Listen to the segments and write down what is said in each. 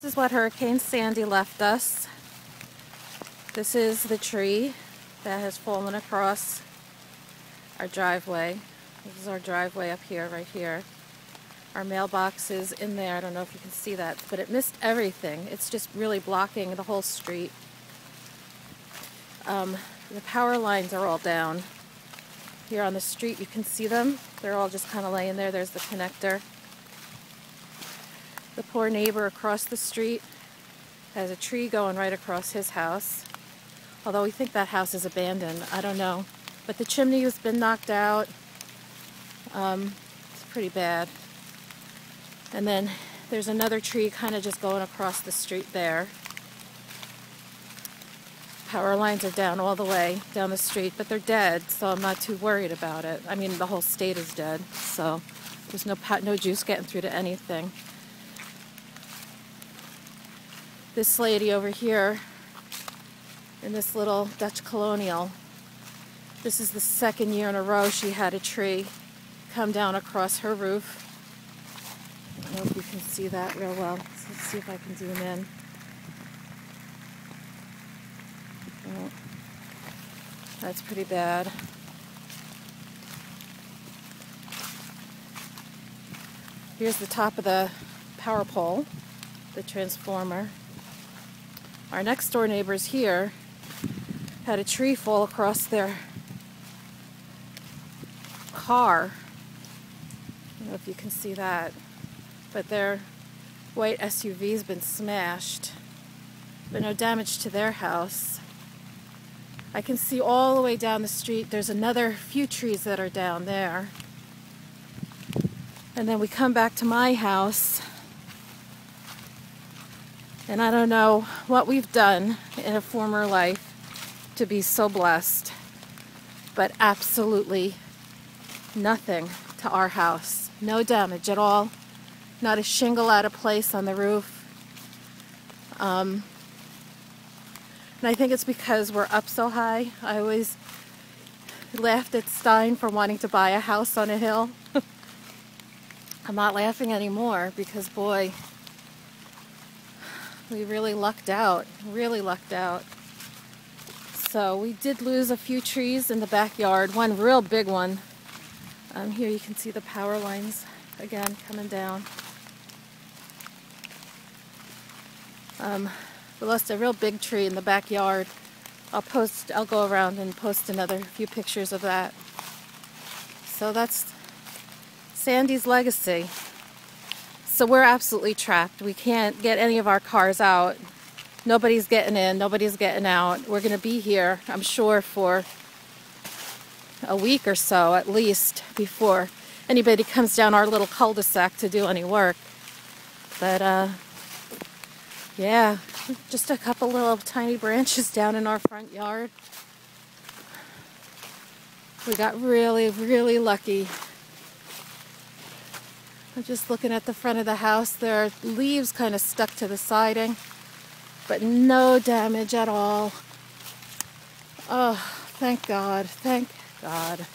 This is what Hurricane Sandy left us. This is the tree that has fallen across our driveway. This is our driveway up here, right here. Our mailbox is in there. I don't know if you can see that, but it missed everything. It's just really blocking the whole street. The power lines are all down. Here on the street, you can see them. They're all just kind of laying there. There's the connector. The poor neighbor across the street has a tree going right across his house. Although we think that house is abandoned. I don't know. But the chimney has been knocked out. It's pretty bad. And then there's another tree kind of just going across the street there. Power lines are down all the way down the street, but they're dead, so I'm not too worried about it. I mean, the whole state is dead, so there's no juice getting through to anything. This lady over here in this little Dutch Colonial, this is the second year in a row she had a tree come down across her roof. I don't know if you can see that real well. So let's see if I can zoom in. Oh, that's pretty bad. Here's the top of the power pole, the transformer. Our next door neighbors here had a tree fall across their car. I don't know if you can see that, but their white SUV's been smashed, but no damage to their house. I can see all the way down the street. There's another few trees that are down there. And then we come back to my house, and I don't know what we've done in a former life to be so blessed, but absolutely nothing to our house. No damage at all. Not a shingle out of place on the roof. And I think it's because we're up so high. I always laughed at Stein for wanting to buy a house on a hill. I'm not laughing anymore because, boy, we really lucked out. Really lucked out. So we did lose a few trees in the backyard. One real big one. Here you can see the power lines again coming down. We lost a real big tree in the backyard. I'll go around and post another few pictures of that. So that's Sandy's legacy. So we're absolutely trapped. We can't get any of our cars out. Nobody's getting in, nobody's getting out. We're going to be here, I'm sure, for a week or so at least before anybody comes down our little cul-de-sac to do any work. But yeah, just a couple little tiny branches down in our front yard. We got really, really lucky. I'm just looking at the front of the house. There are leaves kind of stuck to the siding, but no damage at all. Oh, thank God, thank God.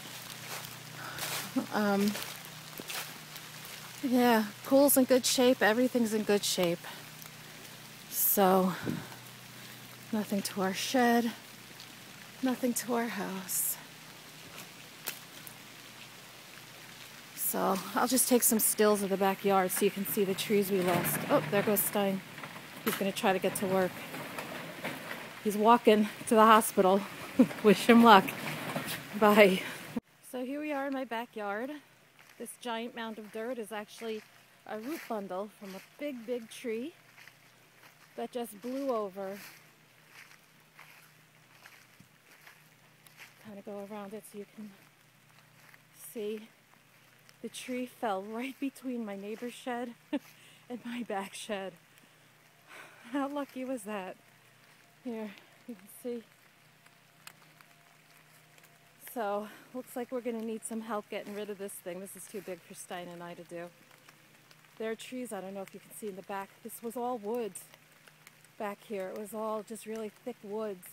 Yeah, pool's in good shape, everything's in good shape. So, nothing to our shed, nothing to our house. So, I'll just take some stills of the backyard so you can see the trees we lost. Oh, there goes Stein. He's going to try to get to work. He's walking to the hospital. Wish him luck. Bye. So here we are in my backyard. This giant mound of dirt is actually a root bundle from a big, big tree that just blew over. Kind of go around it so you can see. The tree fell right between my neighbor's shed and my back shed. How lucky was that? Here, you can see. So, looks like we're going to need some help getting rid of this thing. This is too big for Stein and I to do. There are trees, I don't know if you can see in the back. This was all woods back here. It was all just really thick woods.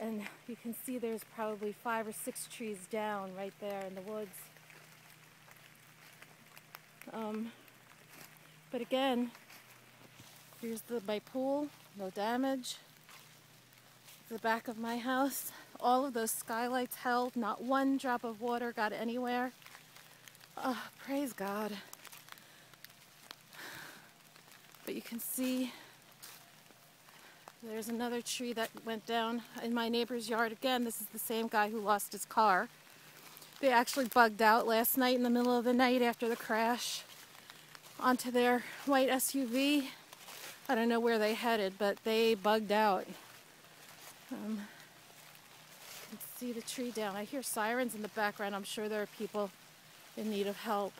And you can see there's probably 5 or 6 trees down right there in the woods. But again, Here's my pool, no damage. The back of my house, all of those skylights held, not one drop of water got anywhere. Oh, praise God. But you can see there's another tree that went down in my neighbor's yard. Again, this is the same guy who lost his car. They actually bugged out last night in the middle of the night after the crash onto their white SUV. I don't know where they headed, but they bugged out. You can see the tree down. I hear sirens in the background. I'm sure there are people in need of help.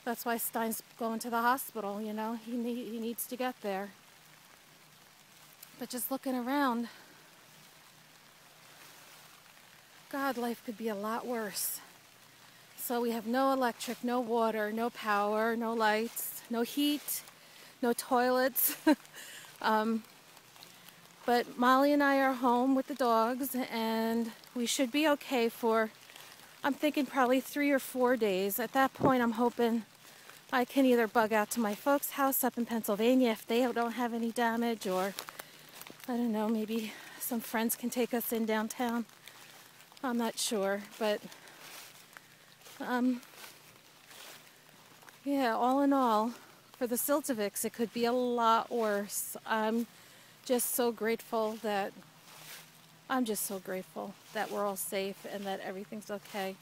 That's why Stein's going to the hospital, you know. He needs to get there. But just looking around, God, life could be a lot worse. So we have no electric, no water, no power, no lights, no heat, no toilets. But Molly and I are home with the dogs, and we should be okay for, I'm thinking probably 3 or 4 days. At that point, I'm hoping I can either bug out to my folks' house up in Pennsylvania if they don't have any damage, or I don't know, maybe some friends can take us in downtown. I'm not sure, but yeah, all in all, for the Siltovics, it could be a lot worse. I'm just so grateful that we're all safe and that everything's okay.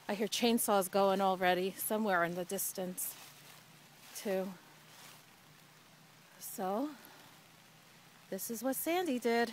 I hear chainsaws going already somewhere in the distance too. So this is what Sandy did.